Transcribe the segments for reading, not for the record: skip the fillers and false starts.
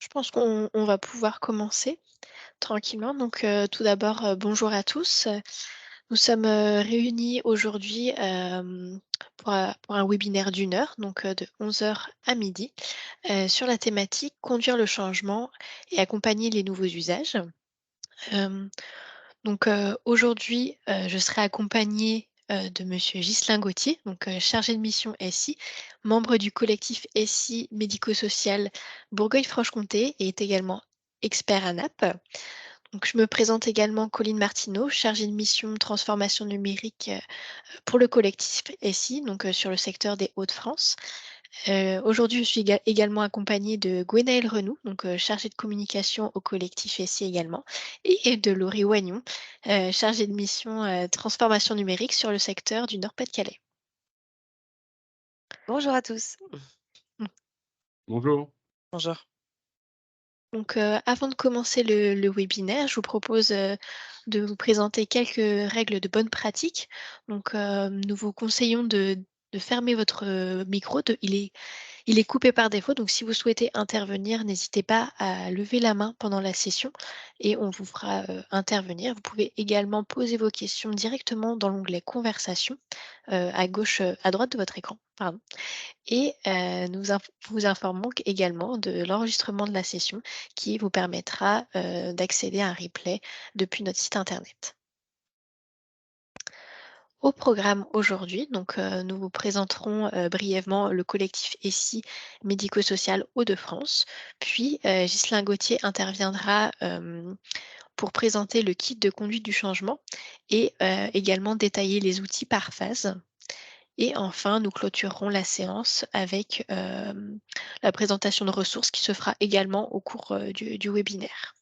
pense qu'on va pouvoir commencer tranquillement. Donc, tout d'abord, bonjour à tous. Nous sommes, réunis aujourd'hui, pour un webinaire d'une heure, donc, de 11 heures à midi, sur la thématique «Conduire le changement et accompagner les nouveaux usages». Hem, donc, aujourd'hui, je serai accompagnée, de monsieur Ghislain Gauthier, donc, chargé de mission SI, membre du collectif SI médico-social Bourgogne-Franche-Comté et est également expert ANAP. Donc je me présente également, Colline Martineau, chargée de mission transformation numérique, pour le collectif SI, donc, sur le secteur des Hauts-de-France. Aujourd'hui, je suis également accompagnée de Gwenaëlle Renou, donc, chargée de communication au collectif SI également, et de Laurie Wagnon, chargée de mission, transformation numérique sur le secteur du Nord-Pas-de-Calais. Bonjour à tous. Mmh. Bonjour. Bonjour. Donc, avant de commencer le webinaire, je vous propose, de vous présenter quelques règles de bonne pratique. Donc, nous vous conseillons de fermer votre, micro. Il est coupé par défaut, donc si vous souhaitez intervenir, n'hésitez pas à lever la main pendant la session et on vous fera, intervenir. Vous pouvez également poser vos questions directement dans l'onglet «Conversation», à gauche, à droite de votre écran, pardon. Et nous vous informons également de l'enregistrement de la session qui vous permettra, d'accéder à un replay depuis notre site internet. Au programme aujourd'hui, donc, nous vous présenterons, brièvement le collectif ESSI médico-social Hauts-de-France. Puis, Ghislain Gauthier interviendra, pour présenter le kit de conduite du changement et également détailler les outils par phase. Et enfin, nous clôturerons la séance avec, la présentation de ressources qui se fera également au cours, du webinaire.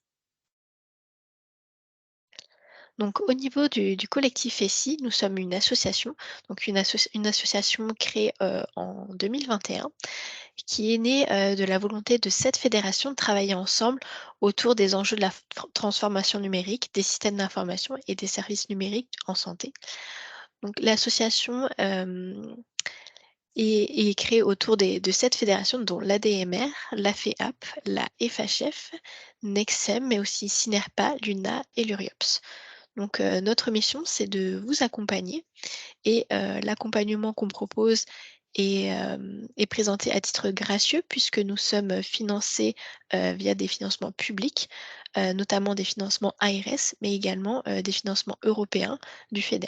Donc au niveau du collectif ESSI, nous sommes une association, donc une association créée, en 2021, qui est née, de la volonté de 7 fédérations de travailler ensemble autour des enjeux de la transformation numérique, des systèmes d'information et des services numériques en santé. Donc l'association, est créée autour de 7 fédérations dont l'ADMR, la FEAP, la FHF, Nexem, mais aussi Synerpa, l'UNA et l'URIOPS. Donc, notre mission, c'est de vous accompagner et l'accompagnement qu'on propose est présenté à titre gracieux puisque nous sommes financés, via des financements publics, notamment des financements ARS, mais également, des financements européens du FEDER.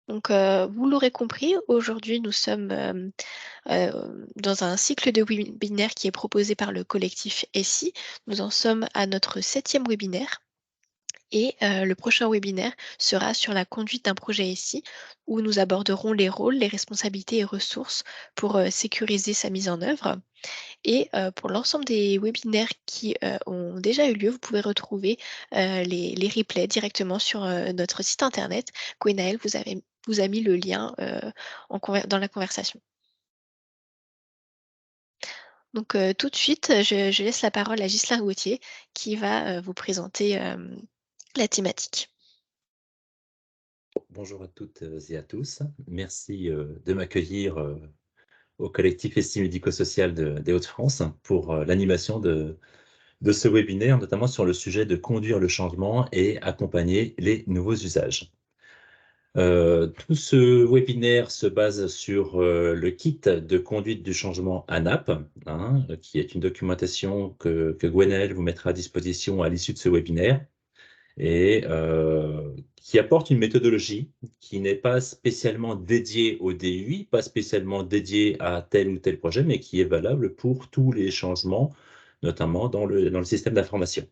Donc, vous l'aurez compris, aujourd'hui, nous sommes, dans un cycle de webinaires qui est proposé par le collectif SI. Nous en sommes à notre 7e webinaire. Et le prochain webinaire sera sur la conduite d'un projet SI, où nous aborderons les rôles, les responsabilités et ressources pour, sécuriser sa mise en œuvre. Et pour l'ensemble des webinaires qui, ont déjà eu lieu, vous pouvez retrouver, les replays directement sur, notre site internet. Gwenaëlle vous a mis le lien, dans la conversation. Donc tout de suite, je laisse la parole à Ghislain Gauthier qui va, vous présenter, la thématique. Bonjour à toutes et à tous. Merci de m'accueillir au collectif Estime médico-social des Hauts-de-France pour l'animation de ce webinaire, notamment sur le sujet de conduire le changement et accompagner les nouveaux usages. Tout ce webinaire se base sur le kit de conduite du changement ANAP, hein, qui est une documentation que Gwenaëlle vous mettra à disposition à l'issue de ce webinaire, et qui apporte une méthodologie qui n'est pas spécialement dédiée au DUI, pas spécialement dédiée à tel ou tel projet, mais qui est valable pour tous les changements, notamment dans le système d'information.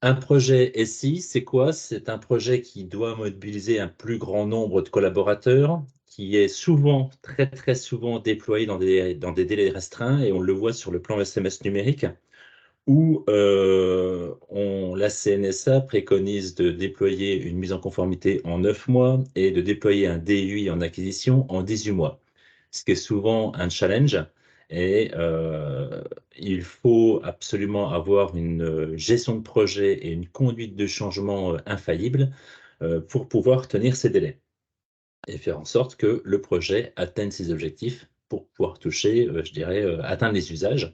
Un projet SI, c'est quoi? C'est un projet qui doit mobiliser un plus grand nombre de collaborateurs, qui est souvent, très, très souvent déployé dans des délais restreints, et on le voit sur le plan SMS numérique où la CNSA préconise de déployer une mise en conformité en 9 mois et de déployer un DUI en acquisition en 18 mois, ce qui est souvent un challenge. Et il faut absolument avoir une gestion de projet et une conduite de changement infaillible pour pouvoir tenir ces délais. et faire en sorte que le projet atteigne ses objectifs pour pouvoir toucher, je dirais, atteindre les usages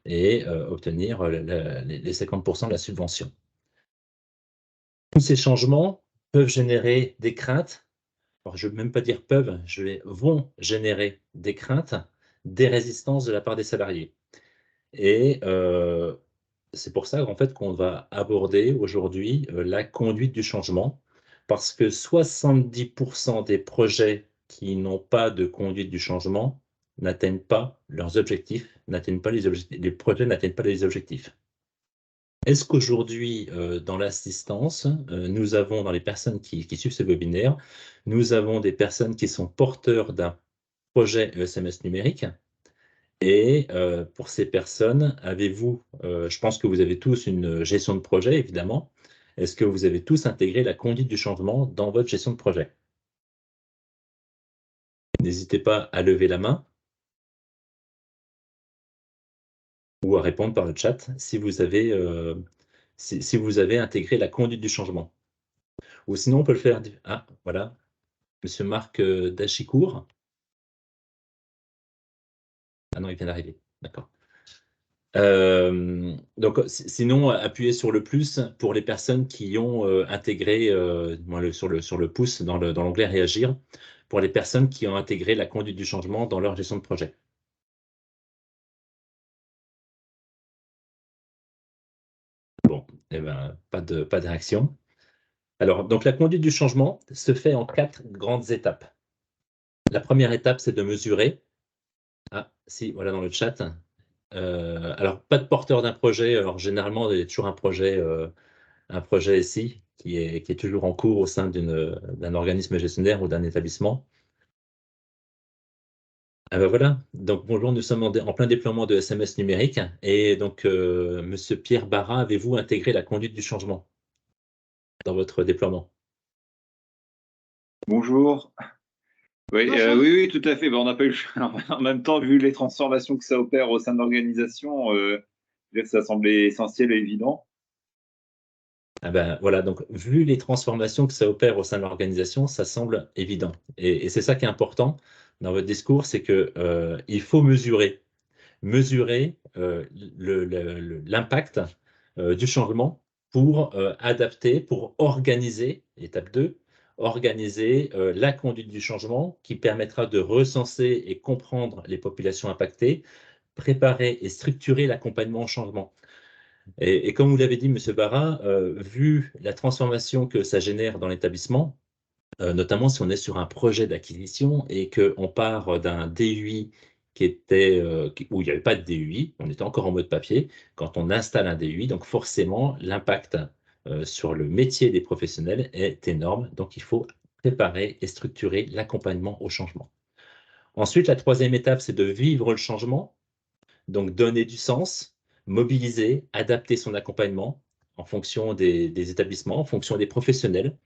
et obtenir les 50% de la subvention. Tous ces changements peuvent générer des craintes. Alors, je ne veux même pas dire peuvent, vont générer des craintes, des résistances de la part des salariés. Et c'est pour ça, en fait, qu'on va aborder aujourd'hui, la conduite du changement, parce que 70 des projets qui n'ont pas de conduite du changement n'atteignent pas leurs objectifs, n'atteignent pas les projets n'atteignent pas les objectifs. Est-ce qu'aujourd'hui, dans l'assistance, nous avons dans les personnes qui suivent ce webinaire, nous avons des personnes qui sont porteurs d'un projet ESMS numérique? Et pour ces personnes, avez-vous, je pense que vous avez tous une gestion de projet évidemment. Est-ce que vous avez tous intégré la conduite du changement dans votre gestion de projet? N'hésitez pas à lever la main ou à répondre par le chat si vous avez, si vous avez intégré la conduite du changement. Ou sinon on peut le faire ah voilà, monsieur Marc, Dachicourt. Ah non, il vient d'arriver, d'accord. Donc sinon, appuyez sur le plus pour les personnes qui ont, intégré, moi sur le pouce dans l'onglet «Réagir», pour les personnes qui ont intégré la conduite du changement dans leur gestion de projet. Bon, et ben, pas de réaction. Alors donc la conduite du changement se fait en 4 grandes étapes. La première étape, c'est de mesurer. Ah si, voilà dans le chat. Alors pas de porteur d'un projet, alors généralement il y a toujours un projet SI qui est toujours en cours au sein d'un organisme gestionnaire ou d'un établissement. Ah bah voilà, donc bonjour, nous sommes en plein déploiement de SMS numérique et donc monsieur Pierre Barra, avez-vous intégré la conduite du changement dans votre déploiement? Bonjour. Oui, Bonjour. oui, oui, tout à fait. Ben, on n'a pas eu le choix. En même temps, vu les transformations que ça opère au sein de l'organisation, ça semblait essentiel et évident. Ah ben voilà, donc vu les transformations que ça opère au sein de l'organisation, ça semble évident et c'est ça qui est important dans votre discours, c'est que, il faut mesurer l'impact du changement pour adapter, pour organiser, étape 2, organiser la conduite du changement qui permettra de recenser et comprendre les populations impactées, préparer et structurer l'accompagnement au changement. Et comme vous l'avez dit, Monsieur Barra, vu la transformation que ça génère dans l'établissement, notamment si on est sur un projet d'acquisition et qu'on part d'un DUI où il n'y avait pas de DUI, on était encore en mode papier, quand on installe un DUI, donc forcément l'impact sur le métier des professionnels est énorme, donc il faut préparer et structurer l'accompagnement au changement. Ensuite, la troisième étape, c'est de vivre le changement, donc donner du sens, mobiliser, adapter son accompagnement en fonction des établissements, en fonction des professionnels,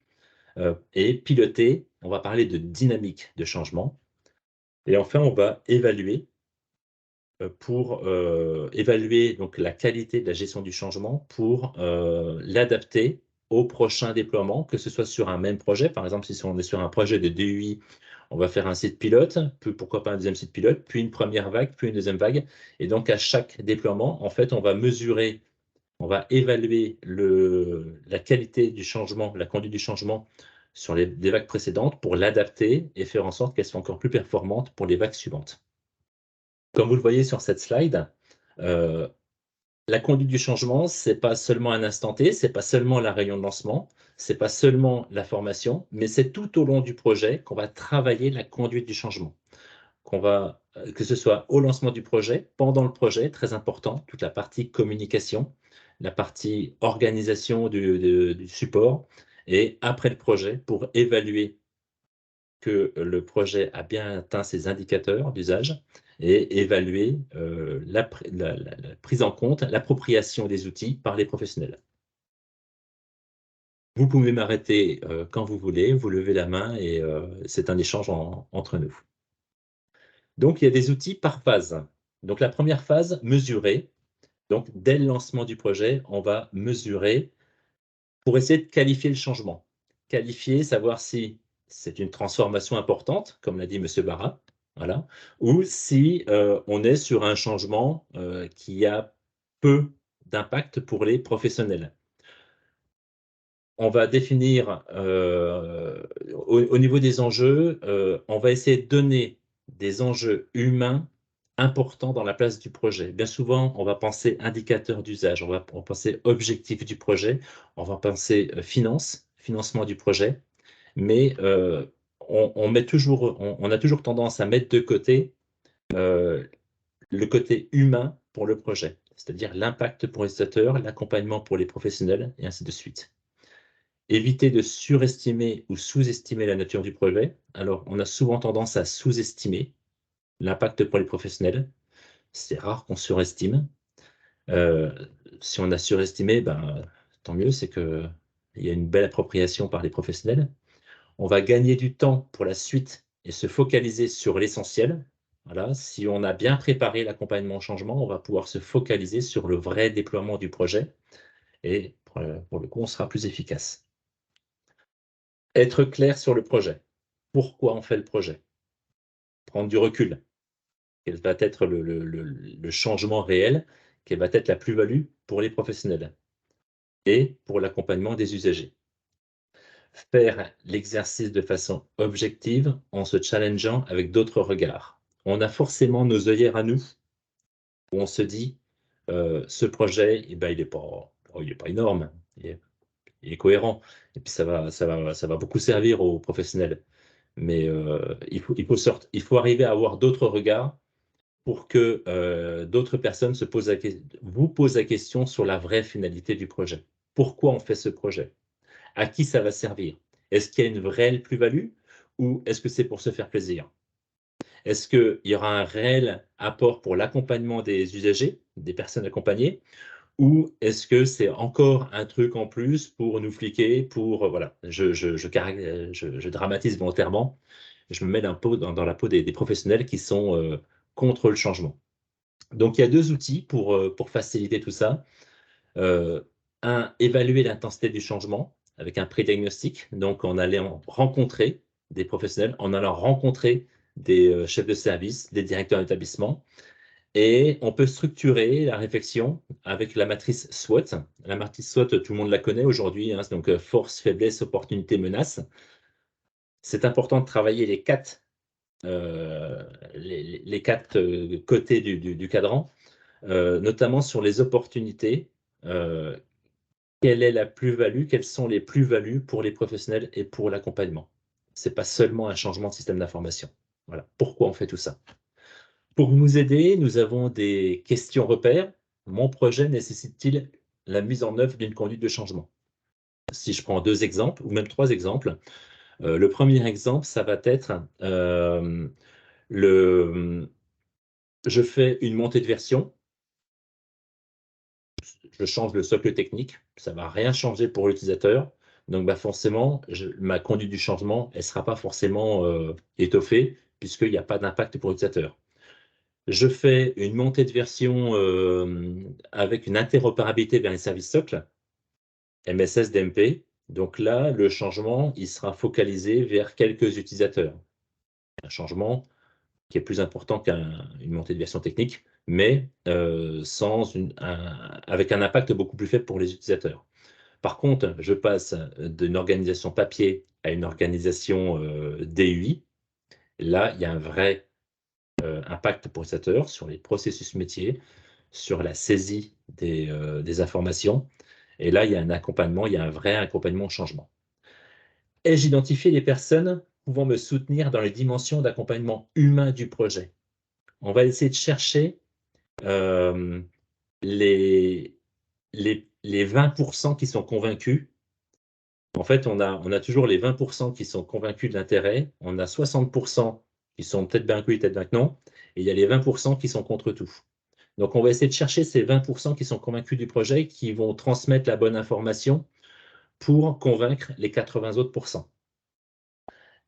et piloter, on va parler de dynamique de changement. Et enfin, on va évaluer pour évaluer donc la qualité de la gestion du changement pour l'adapter au prochain déploiement, que ce soit sur un même projet. Par exemple, si on est sur un projet de DUI, on va faire un site pilote, puis pourquoi pas un deuxième site pilote, puis une première vague, puis une deuxième vague. Et donc, à chaque déploiement, en fait, on va mesurer, on va évaluer la qualité du changement, la conduite du changement sur des vagues précédentes pour l'adapter et faire en sorte qu'elle soit encore plus performante pour les vagues suivantes. Comme vous le voyez sur cette slide, euh, la conduite du changement, c'est pas seulement un instant T, c'est pas seulement la réunion de lancement, c'est pas seulement la formation, mais c'est tout au long du projet qu'on va travailler la conduite du changement. Que ce soit au lancement du projet, pendant le projet, très important, toute la partie communication, la partie organisation du support, et après le projet pour évaluer que le projet a bien atteint ses indicateurs d'usage et évaluer la prise en compte, l'appropriation des outils par les professionnels. Vous pouvez m'arrêter quand vous voulez, vous levez la main et c'est un échange entre nous. Donc, il y a des outils par phase. Donc, la première phase, mesurer. Donc, dès le lancement du projet, on va mesurer pour essayer de qualifier le changement. Qualifier, savoir si c'est une transformation importante, comme l'a dit M. Barra, voilà, ou si on est sur un changement qui a peu d'impact pour les professionnels. On va définir, au niveau des enjeux, on va essayer de donner des enjeux humains importants dans la place du projet. Bien souvent, on va penser indicateur d'usage, on va penser objectif du projet, on va penser financement du projet, mais on a toujours tendance à mettre de côté le côté humain pour le projet, c'est-à-dire l'impact pour les utilisateurs, l'accompagnement pour les professionnels, et ainsi de suite. Éviter de surestimer ou sous-estimer la nature du projet. Alors, on a souvent tendance à sous-estimer l'impact pour les professionnels. C'est rare qu'on surestime. Si on a surestimé, ben, tant mieux, c'est qu'il y a une belle appropriation par les professionnels. On va gagner du temps pour la suite et se focaliser sur l'essentiel. Voilà. Si on a bien préparé l'accompagnement au changement, on va pouvoir se focaliser sur le vrai déploiement du projet et pour le coup, on sera plus efficace. Être clair sur le projet. Pourquoi on fait le projet? Prendre du recul. Quel va être le changement réel? Quelle va être la plus-value pour les professionnels et pour l'accompagnement des usagers? Faire l'exercice de façon objective en se challengeant avec d'autres regards. On a forcément nos œillères à nous où on se dit ce projet, eh ben, il n'est pas énorme, il est cohérent et puis ça va beaucoup servir aux professionnels. Mais il faut arriver à avoir d'autres regards pour que d'autres personnes vous posent la question sur la vraie finalité du projet. Pourquoi on fait ce projet? À qui ça va servir? Est-ce qu'il y a une réelle plus-value ou est-ce que c'est pour se faire plaisir? Est-ce qu'il y aura un réel apport pour l'accompagnement des usagers, des personnes accompagnées, ou est-ce que c'est encore un truc en plus pour nous fliquer, pour voilà, je dramatise volontairement, je me mets un peu dans la peau des professionnels qui sont contre le changement. Donc, il y a deux outils pour faciliter tout ça. Évaluer l'intensité du changement avec un pré-diagnostic, donc en allant rencontrer des professionnels, en allant rencontrer des chefs de service, des directeurs d'établissement, et on peut structurer la réflexion avec la matrice SWOT. La matrice SWOT, tout le monde la connaît aujourd'hui, hein, donc force, faiblesse, opportunité, menace. C'est important de travailler les quatre côtés du cadran, notamment sur les opportunités. Quelle est la plus-value? Quelles sont les plus-values pour les professionnels et pour l'accompagnement? Ce n'est pas seulement un changement de système d'information. Voilà. Pourquoi on fait tout ça? Pour nous aider, nous avons des questions repères. Mon projet nécessite-t-il la mise en œuvre d'une conduite de changement? Si je prends 2 exemples, ou même 3 exemples, le premier exemple, ça va être je fais une montée de version, je change le socle technique, ça ne va rien changer pour l'utilisateur. Donc bah forcément, ma conduite du changement, elle ne sera pas forcément étoffée, puisqu'il n'y a pas d'impact pour l'utilisateur. Je fais une montée de version avec une interopérabilité vers les services socles, MSS, DMP. Donc là, le changement, il sera focalisé vers quelques utilisateurs. Un changement qui est plus important qu'une montée de version technique, mais avec un impact beaucoup plus faible pour les utilisateurs. Par contre, je passe d'une organisation papier à une organisation DUI. Là, il y a un vrai impact pour l'utilisateur sur les processus métiers, sur la saisie des informations. Et là, il y a un accompagnement, il y a un vrai accompagnement au changement. Ai-je identifié les personnes pouvant me soutenir dans les dimensions d'accompagnement humain du projet? On va essayer de chercher les 20% qui sont convaincus. En fait, on a toujours les 20% qui sont convaincus de l'intérêt, on a 60% qui sont peut-être bien que oui, peut-être bien que non, et il y a les 20% qui sont contre tout. Donc, on va essayer de chercher ces 20% qui sont convaincus du projet, qui vont transmettre la bonne information pour convaincre les 80 autres pourcents.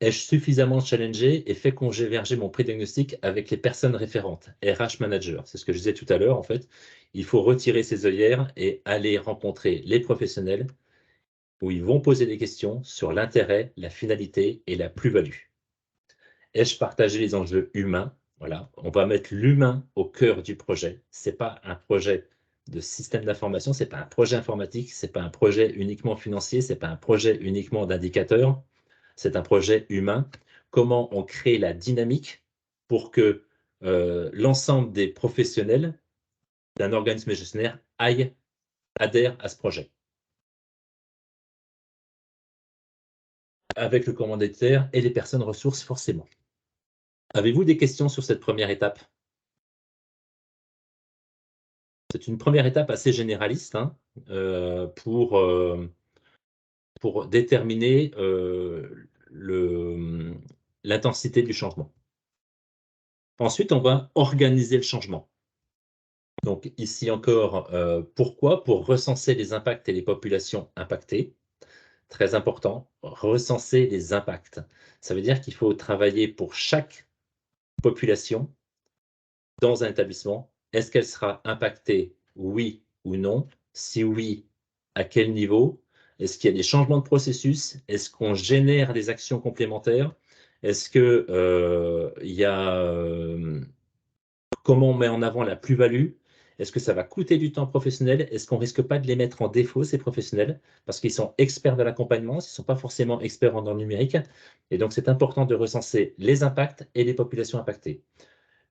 Ai-je suffisamment challengé et fait converger mon pré-diagnostic avec les personnes référentes, RH Manager? C'est ce que je disais tout à l'heure, en fait. Il faut retirer ses œillères et aller rencontrer les professionnels où ils vont poser des questions sur l'intérêt, la finalité et la plus-value. Ai-je partagé les enjeux humains? Voilà, on va mettre l'humain au cœur du projet. Ce n'est pas un projet de système d'information, ce n'est pas un projet informatique, ce n'est pas un projet uniquement financier, ce n'est pas un projet uniquement d'indicateurs, c'est un projet humain. Comment on crée la dynamique pour que l'ensemble des professionnels d'un organisme gestionnaire adhèrent à ce projet. Avec le commanditaire et les personnes ressources, forcément. Avez-vous des questions sur cette première étape? C'est une première étape assez généraliste hein, pour déterminer l'intensité du changement. Ensuite, on va organiser le changement. Donc ici encore, pourquoi? Pour recenser les impacts et les populations impactées. Très important, recenser les impacts. Ça veut dire qu'il faut travailler pour chaque population dans un établissement. Est-ce qu'elle sera impactée, oui ou non? Si oui, à quel niveau? Est-ce qu'il y a des changements de processus? Est-ce qu'on génère des actions complémentaires? Est-ce que il y a comment on met en avant la plus-value? Est-ce que ça va coûter du temps professionnel? Est-ce qu'on risque pas de les mettre en défaut, ces professionnels? Parce qu'ils sont experts de l'accompagnement, ils ne sont pas forcément experts dans le numérique. Et donc, c'est important de recenser les impacts et les populations impactées.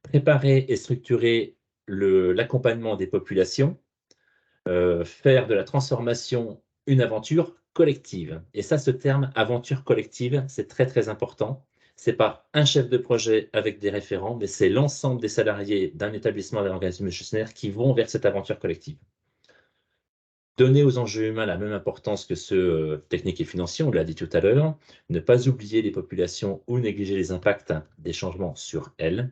Préparer et structurer l'accompagnement des populations, faire de la transformation une aventure collective. Et ça, ce terme aventure collective, c'est très, très important. Ce n'est pas un chef de projet avec des référents, mais c'est l'ensemble des salariés d'un établissement, d'un organisme gestionnaire qui vont vers cette aventure collective. Donner aux enjeux humains la même importance que ceux techniques et financiers, on l'a dit tout à l'heure. Ne pas oublier les populations ou négliger les impacts des changements sur elles.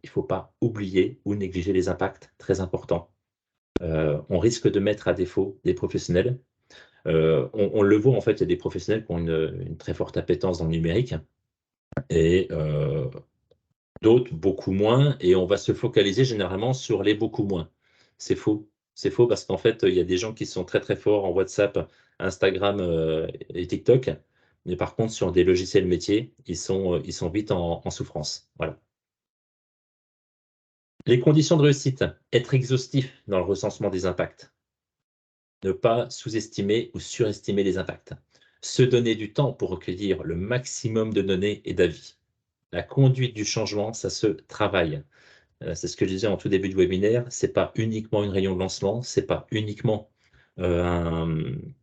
Il ne faut pas oublier ou négliger les impacts, très important. On risque de mettre à défaut des professionnels. On le voit, en fait, il y a des professionnels qui ont une très forte appétence dans le numérique et d'autres beaucoup moins, et on va se focaliser généralement sur les beaucoup moins. C'est faux. C'est faux parce qu'en fait, il y a des gens qui sont très très forts en WhatsApp, Instagram et TikTok, mais par contre, sur des logiciels métiers, ils sont vite en souffrance. Voilà. Les conditions de réussite, être exhaustif dans le recensement des impacts. Ne pas sous-estimer ou surestimer les impacts. Se donner du temps pour recueillir le maximum de données et d'avis. La conduite du changement, ça se travaille. C'est ce que je disais en tout début de webinaire, c'est pas uniquement une réunion de lancement, c'est pas uniquement une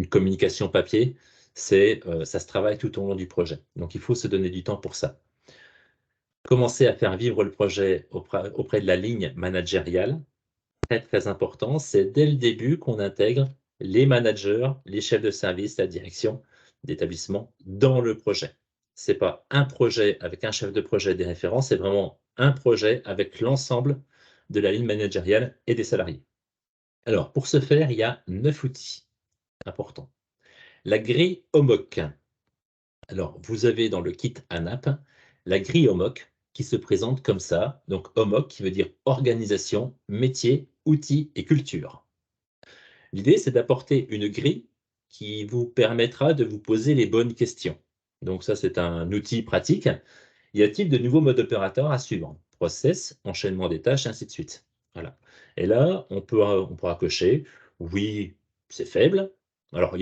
communication papier, ça se travaille tout au long du projet. Donc il faut se donner du temps pour ça. Commencer à faire vivre le projet auprès de la ligne managériale, très très important, c'est dès le début qu'on intègre les managers, les chefs de service, la direction d'établissement dans le projet. Ce n'est pas un projet avec un chef de projet et des référents, c'est vraiment un projet avec l'ensemble de la ligne managériale et des salariés. Alors, pour ce faire, il y a 9 outils importants. La grille OMOC. Alors, vous avez dans le kit ANAP la grille OMOC qui se présente comme ça. Donc, OMOC qui veut dire organisation, métier, outils et culture. L'idée, c'est d'apporter une grille qui vous permettra de vous poser les bonnes questions. Donc ça, c'est un outil pratique. Y a-t-il de nouveaux modes opérateurs à suivre? Process, enchaînement des tâches, ainsi de suite. Voilà. Et là, on pourra cocher. Oui, c'est faible. Alors,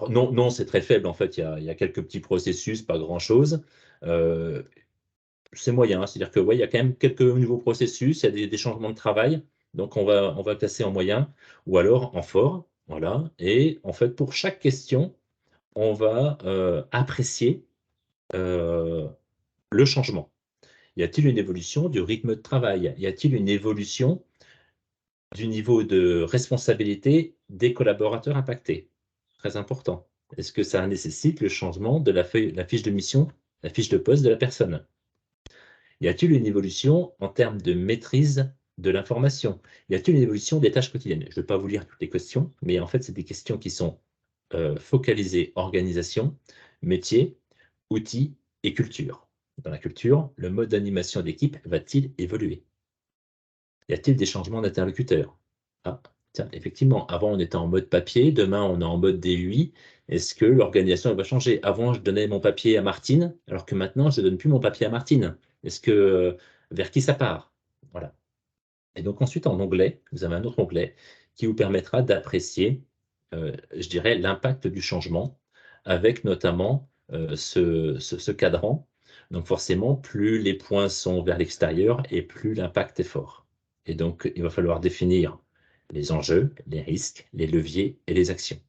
non, non, c'est très faible. En fait, il y a quelques petits processus, pas grand-chose. C'est moyen. C'est-à-dire que ouais, il y a quand même quelques nouveaux processus, il y a des changements de travail. Donc, on va classer en moyen ou alors en fort. Voilà. Et en fait, pour chaque question, on va apprécier le changement. Y a-t-il une évolution du rythme de travail? Y a-t-il une évolution du niveau de responsabilité des collaborateurs impactés? Très important. Est-ce que ça nécessite le changement de la fiche de mission, la fiche de poste de la personne? Y a-t-il une évolution en termes de maîtrise de l'information? Y a-t-il une évolution des tâches quotidiennes? Je ne vais pas vous lire toutes les questions, mais en fait, c'est des questions qui sont focalisées organisation, métier, outils et culture. Dans la culture, le mode d'animation d'équipe va-t-il évoluer? Y a-t-il des changements d'interlocuteurs? Ah, tiens, effectivement, avant on était en mode papier, demain on est en mode DUI. Est-ce que l'organisation elle va changer? Avant, je donnais mon papier à Martine, alors que maintenant, je ne donne plus mon papier à Martine. Est-ce que vers qui ça part? Voilà. Et donc ensuite, en onglet, vous avez un autre onglet qui vous permettra d'apprécier, je dirais, l'impact du changement avec notamment ce cadran. Donc forcément, plus les points sont vers l'extérieur et plus l'impact est fort. Et donc, il va falloir définir les enjeux, les risques, les leviers et les actions.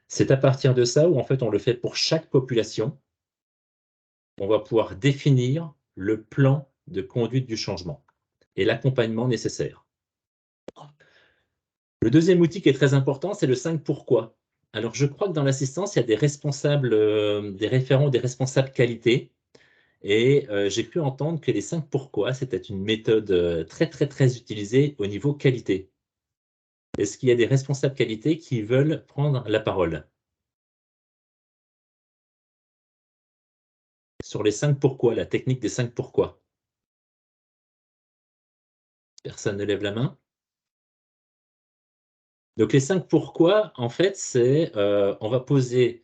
C'est à partir de ça où en fait on le fait pour chaque population, on va pouvoir définir le plan de conduite du changement et l'accompagnement nécessaire. Le deuxième outil qui est très important, c'est le 5 pourquoi. Alors, je crois que dans l'assistance, il y a des responsables, des référents, des responsables qualité. Et j'ai pu entendre que les 5 pourquoi, c'était une méthode très, très, très utilisée au niveau qualité. Est-ce qu'il y a des responsables qualité qui veulent prendre la parole sur les 5 pourquoi, la technique des 5 pourquoi? Personne ne lève la main? Donc, les 5 pourquoi, en fait, c'est on va poser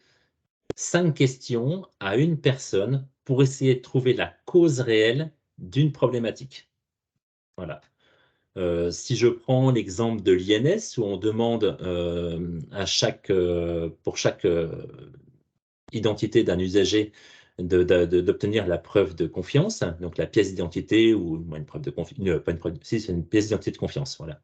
5 questions à une personne pour essayer de trouver la cause réelle d'une problématique. Voilà. Si je prends l'exemple de l'INS où on demande pour chaque identité d'un usager d'obtenir la preuve de confiance, donc la pièce d'identité ou une preuve de confiance, pas une preuve, si c'est une pièce d'identité de confiance, voilà.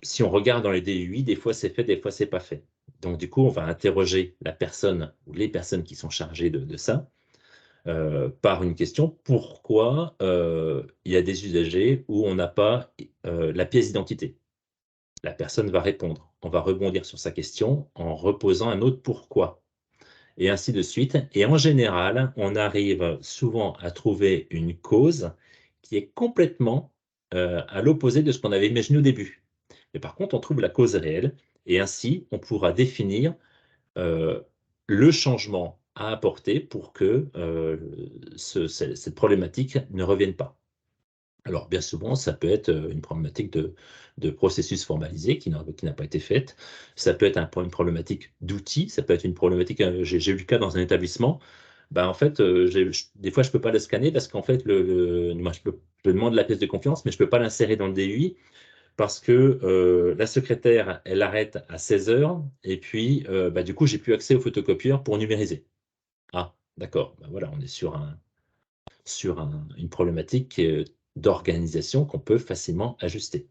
Si on regarde dans les DUI, des fois c'est fait, des fois c'est pas fait. Donc du coup, on va interroger la personne ou les personnes qui sont chargées de ça par une question, pourquoi il y a des usagers où on n'a pas la pièce d'identité? La personne va répondre. On va rebondir sur sa question en reposant un autre pourquoi, et ainsi de suite. Et en général, on arrive souvent à trouver une cause qui est complètement à l'opposé de ce qu'on avait imaginé au début. Mais par contre, on trouve la cause réelle, et ainsi, on pourra définir euh, le changement à apporter pour que cette problématique ne revienne pas. Alors, bien souvent, ça peut être une problématique de processus formalisé qui n'a pas été faite. Ça peut être une problématique d'outils. Ça peut être une problématique. J'ai eu le cas dans un établissement. Ben, en fait, des fois, je ne peux pas le scanner parce qu'en fait, moi, je demande la pièce de confiance, mais je ne peux pas l'insérer dans le DUI parce que la secrétaire, elle arrête à 16 heures et puis, du coup, j'ai plus accès au photocopieur pour numériser. Ah, d'accord. Ben, voilà, on est sur une problématique d'organisation qu'on peut facilement ajuster.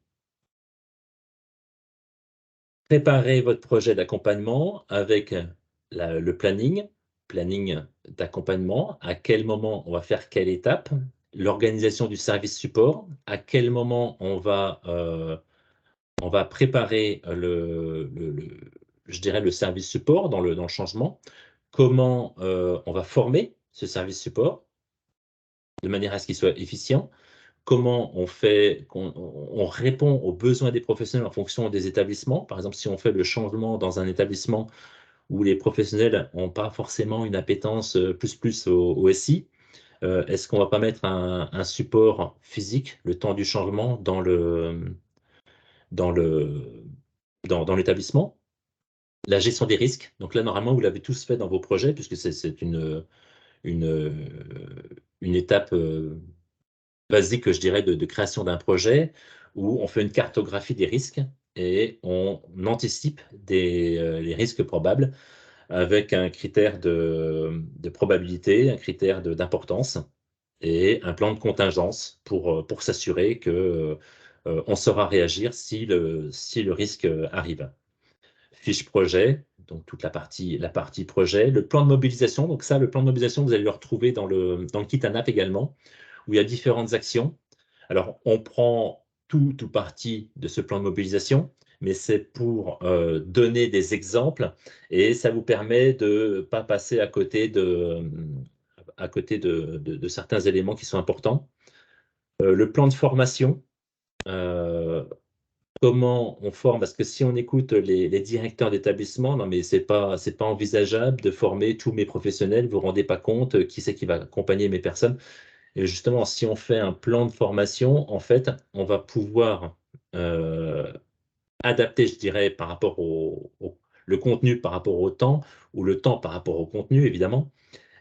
Préparez votre projet d'accompagnement avec le planning d'accompagnement, à quel moment on va faire quelle étape, l'organisation du service support, à quel moment on va préparer je dirais le service support dans le changement, comment on va former ce service support de manière à ce qu'il soit efficient, comment on fait, on répond aux besoins des professionnels en fonction des établissements. Par exemple, si on fait le changement dans un établissement où les professionnels n'ont pas forcément une appétence plus au SI, est-ce qu'on ne va pas mettre un support physique le temps du changement dans le, dans l'établissement? La gestion des risques. Donc là, normalement, vous l'avez tous fait dans vos projets, puisque c'est une, une étape basique, je dirais, de création d'un projet où on fait une cartographie des risques et on anticipe les risques probables avec un critère de probabilité, un critère d'importance et un plan de contingence pour s'assurer que on saura réagir si le risque arrive. Fiche projet, donc toute la partie projet, le plan de mobilisation. Donc ça, le plan de mobilisation, vous allez le retrouver dans le kit ANAP également, où il y a différentes actions. Alors, on prend tout parti de ce plan de mobilisation, mais c'est pour donner des exemples et ça vous permet de ne pas passer à côté de certains éléments qui sont importants. Le plan de formation, euh, comment on forme, parce que si on écoute les directeurs d'établissement, non mais c'est pas envisageable de former tous mes professionnels, vous vous rendez pas compte qui c'est qui va accompagner mes personnes. Et justement, si on fait un plan de formation, en fait, on va pouvoir adapter, je dirais, par rapport le contenu par rapport au temps, ou le temps par rapport au contenu, évidemment,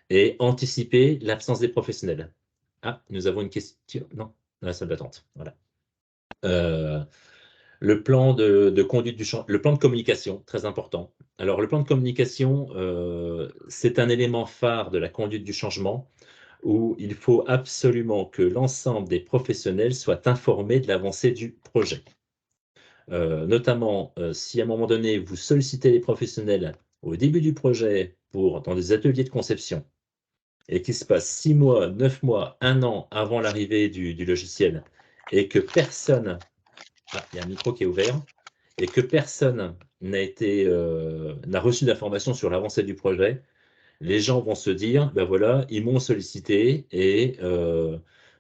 et anticiper l'absence des professionnels. Ah, nous avons une question. Non, la salle d'attente. Voilà. Le plan de conduite du changement, le plan de communication, très important. Alors, le plan de communication, c'est un élément phare de la conduite du changement où il faut absolument que l'ensemble des professionnels soient informés de l'avancée du projet. Notamment, si à un moment donné, vous sollicitez les professionnels au début du projet dans des ateliers de conception et qu'il se passe 6 mois, 9 mois, 1 an avant l'arrivée du logiciel et que personne, il y a un micro qui est ouvert, et que personne n'a reçu d'informations sur l'avancée du projet, les gens vont se dire, ben voilà, ils m'ont sollicité et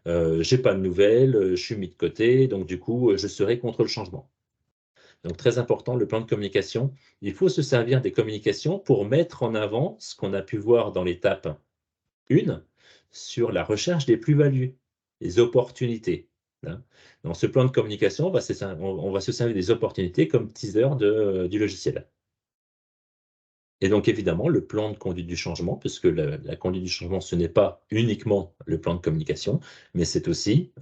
j'ai pas de nouvelles, je suis mis de côté, donc du coup, je serai contre le changement. Donc très important, le plan de communication. Il faut se servir des communications pour mettre en avant ce qu'on a pu voir dans l'étape 1 sur la recherche des plus-values, les opportunités. Dans ce plan de communication, on va se servir des opportunités comme teaser du logiciel. Et donc, évidemment, le plan de conduite du changement, puisque la conduite du changement, ce n'est pas uniquement le plan de communication, mais c'est aussi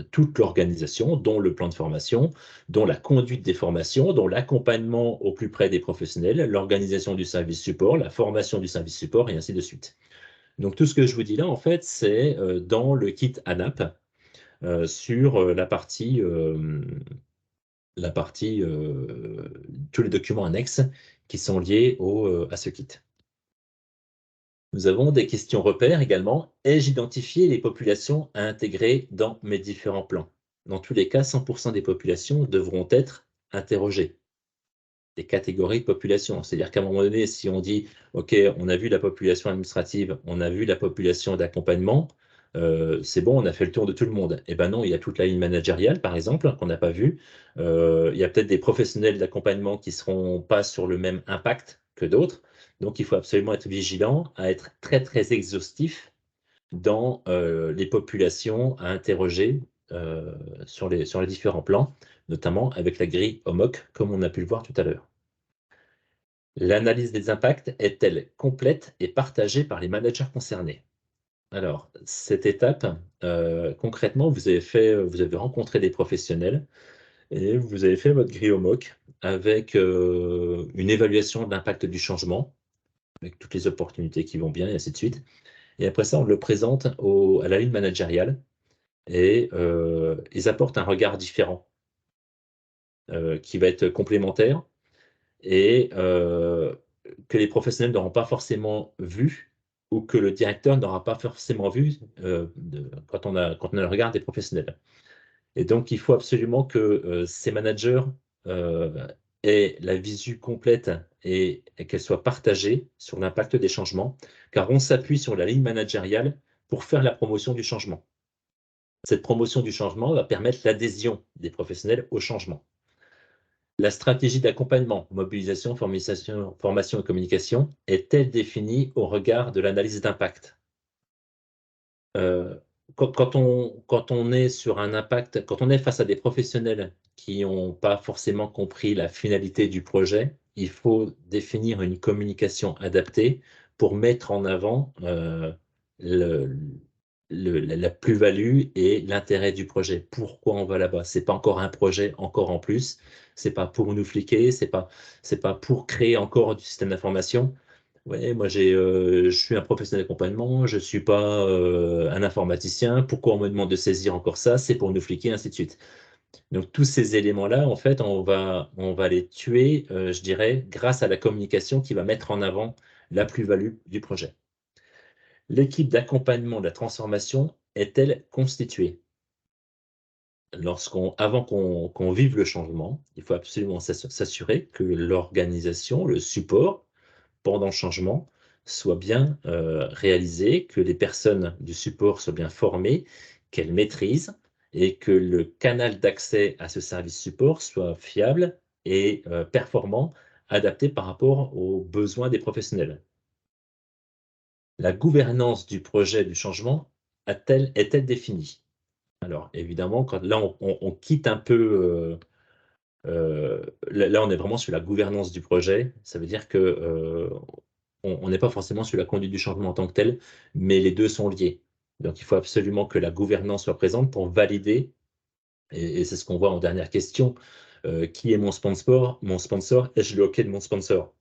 toute l'organisation, dont le plan de formation, dont la conduite des formations, dont l'accompagnement au plus près des professionnels, l'organisation du service support, la formation du service support, et ainsi de suite. Donc, tout ce que je vous dis là, en fait, c'est dans le kit ANAP, sur la partie tous les documents annexes qui sont liés à ce kit. Nous avons des questions repères également. Ai-je identifié les populations à intégrer dans mes différents plans? Dans tous les cas, 100% des populations devront être interrogées. Des catégories de population. C'est-à-dire qu'à un moment donné, si on dit, OK, on a vu la population administrative, on a vu la population d'accompagnement, c'est bon, on a fait le tour de tout le monde. Eh bien non, il y a toute la ligne managériale, par exemple, qu'on n'a pas vue. Il y a peut-être des professionnels d'accompagnement qui ne seront pas sur le même impact que d'autres. Donc, il faut absolument être vigilant, à être très, très exhaustif dans les populations à interroger sur les différents plans, notamment avec la grille HOMOC, comme on a pu le voir tout à l'heure. L'analyse des impacts est-elle complète et partagée par les managers concernés? Alors, cette étape, concrètement, vous avez rencontré des professionnels et vous avez fait votre grille HOMOC avec une évaluation de l'impact du changement, avec toutes les opportunités qui vont bien, et ainsi de suite. Et après ça, on le présente à la ligne managériale et ils apportent un regard différent qui va être complémentaire et que les professionnels n'auront pas forcément vu ou que le directeur n'aura pas forcément vu quand on a le regard des professionnels. Et donc, il faut absolument que ces managers aient la visu complète et qu'elle soit partagée sur l'impact des changements, car on s'appuie sur la ligne managériale pour faire la promotion du changement. Cette promotion du changement va permettre l'adhésion des professionnels au changement. La stratégie d'accompagnement, mobilisation, formation et communication est-elle définie au regard de l'analyse d'impact? Quand on est sur un impact, quand on est face à des professionnels qui n'ont pas forcément compris la finalité du projet, il faut définir une communication adaptée pour mettre en avant la plus-value et l'intérêt du projet. Pourquoi on va là-bas? C'est pas encore un projet encore en plus, c'est pas pour nous fliquer, c'est pas pour créer encore du système d'information. Ouais, moi je suis un professionnel d'accompagnement, je suis pas un informaticien. Pourquoi on me demande de saisir encore ça? C'est pour nous fliquer, ainsi de suite. Donc tous ces éléments-là, en fait, on va les tuer, je dirais, grâce à la communication qui va mettre en avant la plus-value du projet. L'équipe d'accompagnement de la transformation est-elle constituée? Avant qu'on vive le changement, il faut absolument s'assurer que l'organisation, le support, pendant le changement, soit bien réalisé, que les personnes du support soient bien formées, qu'elles maîtrisent et que le canal d'accès à ce service support soit fiable et performant, adapté par rapport aux besoins des professionnels. La gouvernance du projet du changement est-elle définie? Alors évidemment, là on quitte un peu Là, on est vraiment sur la gouvernance du projet. Ça veut dire que on n'est pas forcément sur la conduite du changement en tant que tel, mais les deux sont liés. Donc, il faut absolument que la gouvernance soit présente pour valider, et c'est ce qu'on voit en dernière question, qui est mon sponsor? Mon sponsor, ai-je le OK de mon sponsor?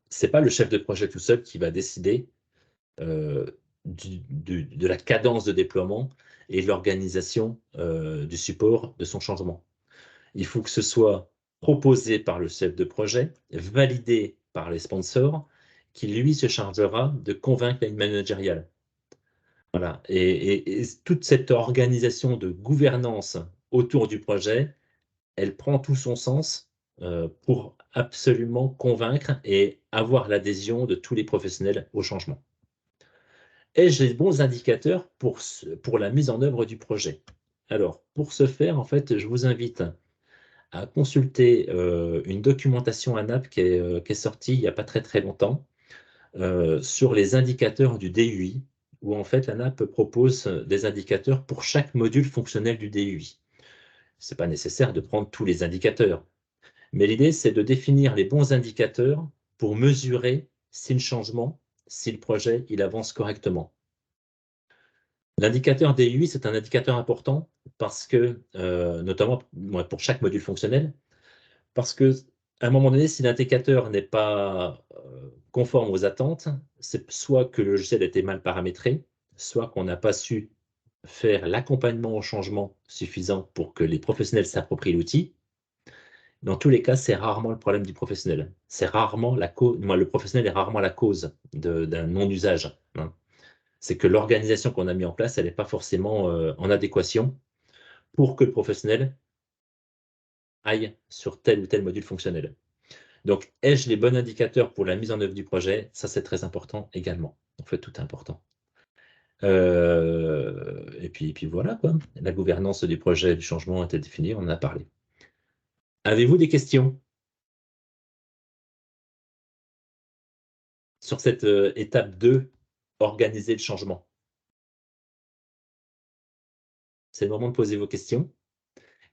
C'est pas le chef de projet tout seul qui va décider euh, de la cadence de déploiement et de l'organisation du support de son changement. Il faut que ce soit proposé par le chef de projet, validé par les sponsors, qui lui se chargera de convaincre la ligne managériale. Voilà. Et toute cette organisation de gouvernance autour du projet, elle prend tout son sens pour absolument convaincre et avoir l'adhésion de tous les professionnels au changement. Ai-je les bons indicateurs pour la mise en œuvre du projet? Alors, pour ce faire, en fait, je vous invite à consulter une documentation ANAP qui est sortie il n'y a pas très très longtemps sur les indicateurs du DUI, où en fait l'ANAP propose des indicateurs pour chaque module fonctionnel du DUI. Ce n'est pas nécessaire de prendre tous les indicateurs, mais l'idée c'est de définir les bons indicateurs pour mesurer si le changement, si le projet, il avance correctement. L'indicateur DUI, c'est un indicateur important parce que, notamment pour chaque module fonctionnel, parce que à un moment donné, si l'indicateur n'est pas conforme aux attentes, c'est soit que le logiciel a été mal paramétré, soit qu'on n'a pas su faire l'accompagnement au changement suffisant pour que les professionnels s'approprient l'outil. Dans tous les cas, c'est rarement le problème du professionnel. C'est rarement la cause. Le professionnel est rarement la cause d'un non-usage, hein. C'est que l'organisation qu'on a mis en place, elle n'est pas forcément en adéquation pour que le professionnel aille sur tel ou tel module fonctionnel. Donc, ai-je les bons indicateurs pour la mise en œuvre du projet? Ça, c'est très important également. En fait, tout est important. Et puis voilà, quoi. La gouvernance du projet du changement a été définie, on en a parlé. Avez-vous des questions sur cette étape 2, organiser le changement? C'est le moment de poser vos questions.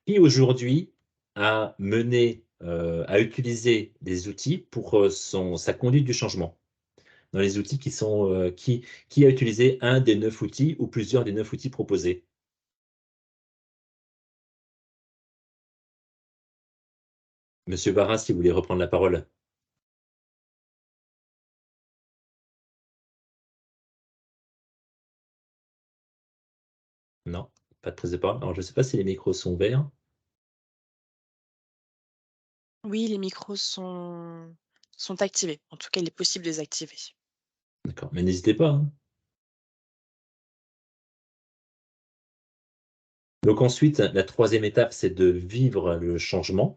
Qui aujourd'hui a mené, a utilisé des outils pour sa conduite du changement? Dans les outils qui sont, qui a utilisé un des 9 outils ou plusieurs des 9 outils proposés? Monsieur Barras, si vous voulez reprendre la parole. Non, pas de prise de parole. Alors, je ne sais pas si les micros sont verts. Oui, les micros sont activés. En tout cas, il est possible de les activer. D'accord, mais n'hésitez pas, hein. Donc ensuite, la troisième étape, c'est de vivre le changement,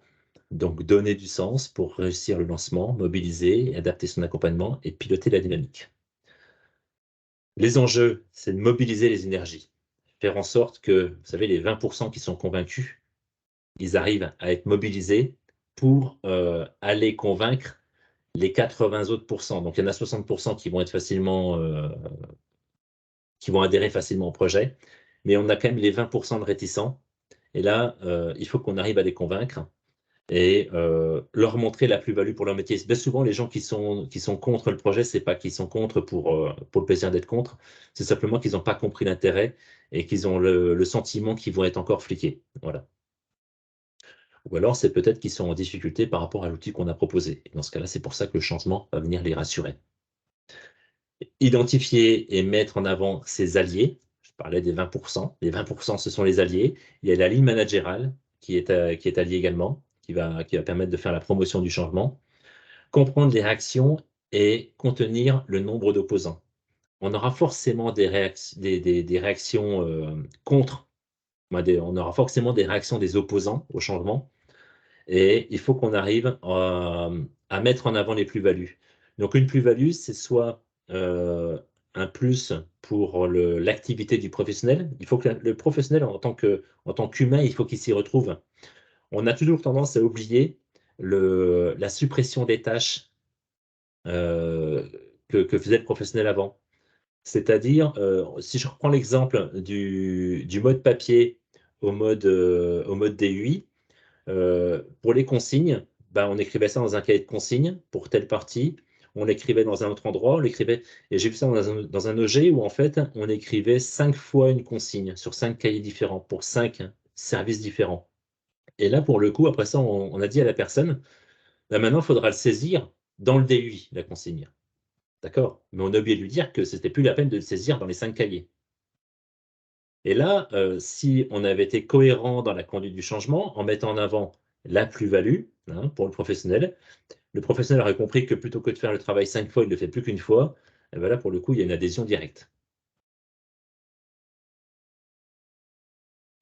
donc donner du sens pour réussir le lancement, mobiliser, adapter son accompagnement et piloter la dynamique. Les enjeux, c'est de mobiliser les énergies, faire en sorte que, vous savez, les 20% qui sont convaincus, ils arrivent à être mobilisés pour aller convaincre les 80 autres pourcents. Donc il y en a 60% qui vont être facilement, qui vont adhérer facilement au projet, mais on a quand même les 20% de réticents. Et là, il faut qu'on arrive à les convaincre et leur montrer la plus-value pour leur métier. Bien souvent, les gens qui sont contre le projet, c'est pas qu'ils sont contre pour le plaisir d'être contre, c'est simplement qu'ils n'ont pas compris l'intérêt et qu'ils ont le sentiment qu'ils vont être encore fliqués. Voilà. Ou alors, c'est peut-être qu'ils sont en difficulté par rapport à l'outil qu'on a proposé. Et dans ce cas-là, c'est pour ça que le changement va venir les rassurer. Identifier et mettre en avant ses alliés. Je parlais des 20%. Les 20%, ce sont les alliés. Il y a la ligne managérale qui est alliée également, qui va permettre de faire la promotion du changement. Comprendre les réactions et contenir le nombre d'opposants. On aura forcément des réactions contre. On aura forcément des réactions des opposants au changement. Et il faut qu'on arrive à mettre en avant les plus-values. Donc une plus-value, c'est soit un plus pour l'activité du professionnel. Il faut que le professionnel, en tant qu'humain, il faut qu'il s'y retrouve. On a toujours tendance à oublier la suppression des tâches que faisait le professionnel avant. C'est-à-dire, si je reprends l'exemple du mode papier au mode DUI, Pour les consignes, ben, on écrivait ça dans un cahier de consignes pour telle partie, on l'écrivait dans un autre endroit, on l'écrivait, et j'ai vu ça dans un OG où en fait on écrivait 5 fois une consigne sur 5 cahiers différents pour 5 services différents. Et là, pour le coup, après ça, on a dit à la personne, là, maintenant, il faudra le saisir dans le DUI, la consigne. D'accord? Mais on a oublié de lui dire que c'était plus la peine de le saisir dans les 5 cahiers. Et là, si on avait été cohérent dans la conduite du changement, en mettant en avant la plus-value pour le professionnel aurait compris que plutôt que de faire le travail 5 fois, il ne le fait plus qu'une fois. Et ben là, pour le coup, il y a une adhésion directe.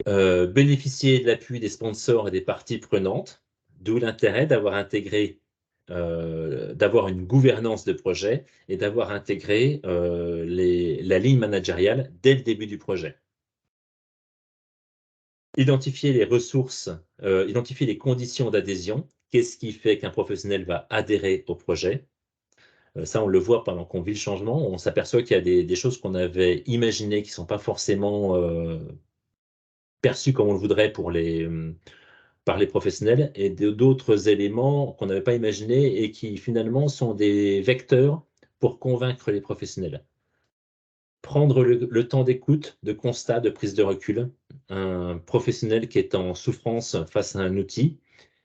Bénéficier de l'appui des sponsors et des parties prenantes, d'où l'intérêt d'avoir intégré, d'avoir une gouvernance de projet et d'avoir intégré la ligne managériale dès le début du projet. Identifier les ressources, identifier les conditions d'adhésion. Qu'est-ce qui fait qu'un professionnel va adhérer au projet? Ça, on le voit pendant qu'on vit le changement. On s'aperçoit qu'il y a des choses qu'on avait imaginées qui ne sont pas forcément perçues comme on le voudrait par les professionnels et d'autres éléments qu'on n'avait pas imaginés et qui finalement sont des vecteurs pour convaincre les professionnels. Prendre le temps d'écoute, de constat, de prise de recul. Un professionnel qui est en souffrance face à un outil,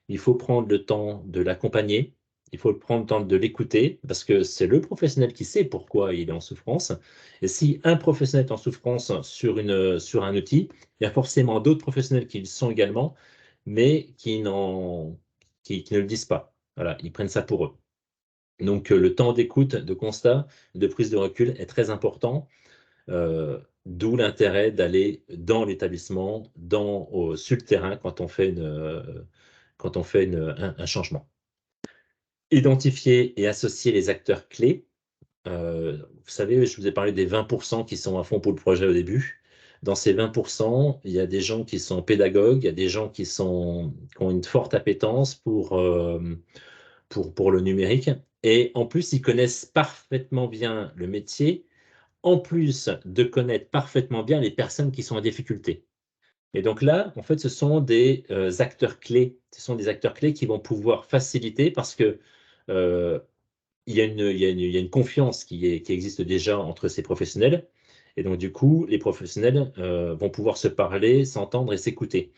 il faut prendre le temps de l'accompagner, il faut prendre le temps de l'écouter, parce que c'est le professionnel qui sait pourquoi il est en souffrance. Et si un professionnel est en souffrance sur un outil, il y a forcément d'autres professionnels qui le sont également, mais qui ne le disent pas. Voilà, ils prennent ça pour eux. Donc, le temps d'écoute, de constat, de prise de recul est très important. D'où l'intérêt d'aller dans l'établissement, sur le terrain quand on fait un changement. Identifier et associer les acteurs clés. Vous savez, je vous ai parlé des 20% qui sont à fond pour le projet au début. Dans ces 20%, il y a des gens qui sont pédagogues, il y a des gens qui ont une forte appétence pour le numérique. Et en plus, ils connaissent parfaitement bien le métier, en plus de connaître parfaitement bien les personnes qui sont en difficulté. Et donc là, en fait, ce sont des acteurs clés. Ce sont des acteurs clés qui vont pouvoir faciliter parce que il y a une confiance qui existe déjà entre ces professionnels. Et donc, du coup, les professionnels vont pouvoir se parler, s'entendre et s'écouter.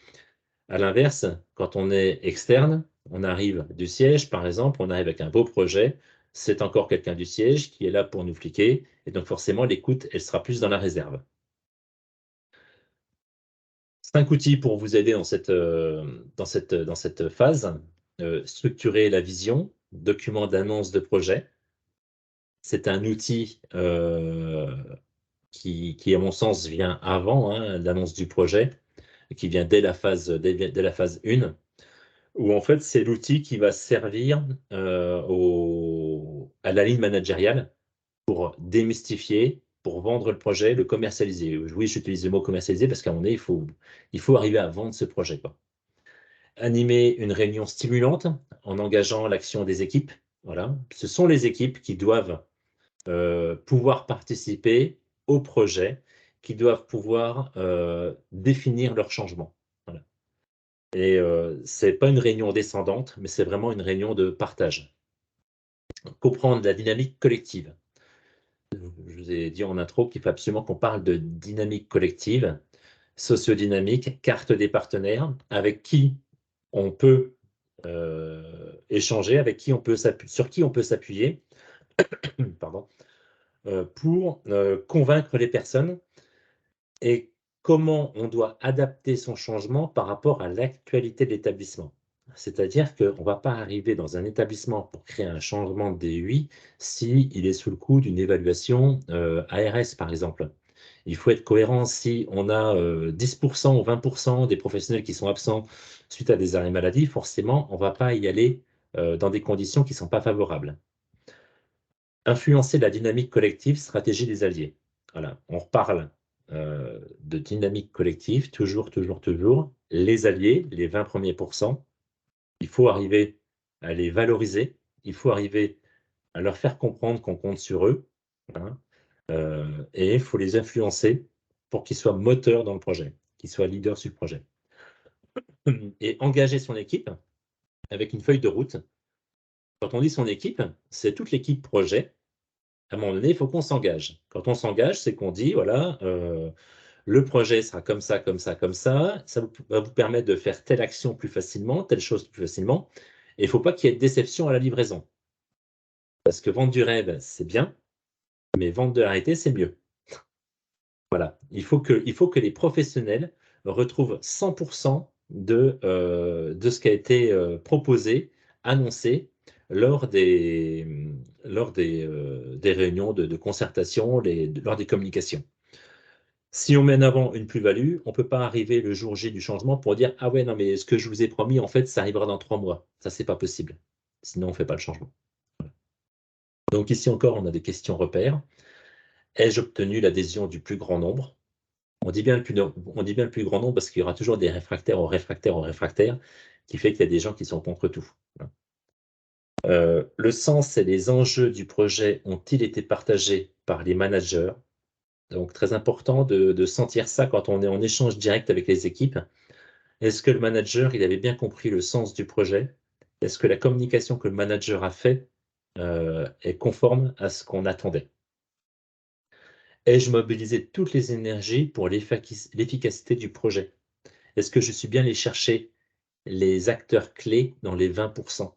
À l'inverse, quand on est externe, on arrive du siège, par exemple, on arrive avec un beau projet, c'est encore quelqu'un du siège qui est là pour nous fliquer, et donc forcément, l'écoute, elle sera plus dans la réserve. 5 outils pour vous aider dans cette phase. Structurer la vision, document d'annonce de projet. C'est un outil qui, à mon sens, vient avant l'annonce du projet, qui vient dès la phase 1, où en fait, c'est l'outil qui va servir à la ligne managériale pour démystifier, pour vendre le projet, le commercialiser. Oui, j'utilise le mot commercialiser parce qu'à un moment donné, il faut arriver à vendre ce projet, quoi. Animer une réunion stimulante en engageant l'action des équipes. Voilà. Ce sont les équipes qui doivent pouvoir participer au projet, qui doivent pouvoir définir leur changement. Voilà. Et ce n'est pas une réunion descendante, mais c'est vraiment une réunion de partage. Comprendre la dynamique collective. Je vous ai dit en intro qu'il faut absolument qu'on parle de dynamique collective, sociodynamique, carte des partenaires, avec qui on peut échanger, sur qui on peut s'appuyer pardon, pour convaincre les personnes et comment on doit adapter son changement par rapport à l'actualité de l'établissement. C'est-à-dire qu'on ne va pas arriver dans un établissement pour créer un changement de DUI s'il est sous le coup d'une évaluation ARS, par exemple. Il faut être cohérent. Si on a 10% ou 20% des professionnels qui sont absents suite à des arrêts maladie, forcément, on ne va pas y aller dans des conditions qui ne sont pas favorables. Influencer la dynamique collective, stratégie des alliés. Voilà, on reparle de dynamique collective, toujours. Les alliés, les 20 premiers pourcents, il faut arriver à les valoriser, il faut arriver à leur faire comprendre qu'on compte sur eux, et il faut les influencer pour qu'ils soient moteurs dans le projet, qu'ils soient leaders sur le projet. et engager son équipe avec une feuille de route. Quand on dit son équipe, c'est toute l'équipe projet. À un moment donné, il faut qu'on s'engage. Quand on s'engage, c'est qu'on dit, voilà, le projet sera comme ça, comme ça, comme ça. Ça va vous permettre de faire telle action plus facilement, telle chose plus facilement. Et il ne faut pas qu'il y ait de déception à la livraison. Parce que vendre du rêve, c'est bien, mais vendre de la réalité, c'est mieux. Voilà. Il faut que les professionnels retrouvent 100% de ce qui a été proposé, annoncé lors des réunions de concertation, lors des communications. Si on met en avant une plus-value, on ne peut pas arriver le jour J du changement pour dire « Ah ouais, non, mais ce que je vous ai promis, en fait, ça arrivera dans 3 mois. » Ça, c'est pas possible. Sinon, on ne fait pas le changement. Donc ici encore, on a des questions repères. Ai-je obtenu l'adhésion du plus grand nombre? On dit bien le plus grand nombre parce qu'il y aura toujours des réfractaires aux réfractaires aux réfractaires, qui fait qu'il y a des gens qui sont contre tout. Le sens et les enjeux du projet ont-ils été partagés par les managers? Donc, très important de sentir ça quand on est en échange direct avec les équipes. Est-ce que le manager, il avait bien compris le sens du projet? Est-ce que la communication que le manager a fait est conforme à ce qu'on attendait? Ai-je mobilisé toutes les énergies pour l'efficacité du projet? Est-ce que je suis bien allé chercher les acteurs clés dans les 20%,